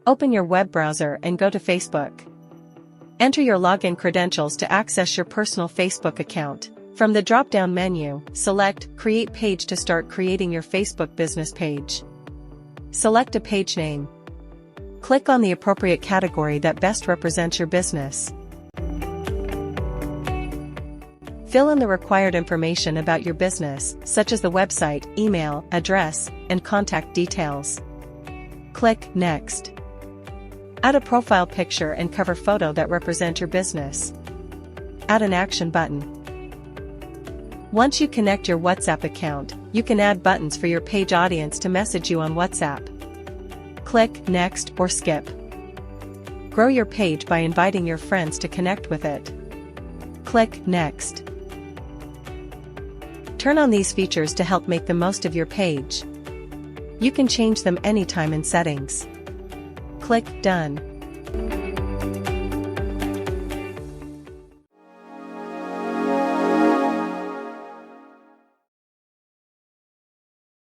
Open your web browser and go to Facebook. Enter your login credentials to access your personal Facebook account. From the drop-down menu, select Create Page to start creating your Facebook business page. Select a page name. Click on the appropriate category that best represents your business. Fill in the required information about your business, such as the website, email, address, and contact details. Click Next. Add a profile picture and cover photo that represent your business. Add an action button. Once you connect your WhatsApp account, you can add buttons for your page audience to message you on WhatsApp. Click Next or Skip. Grow your page by inviting your friends to connect with it. Click Next. Turn on these features to help make the most of your page. You can change them anytime in settings. Click Done.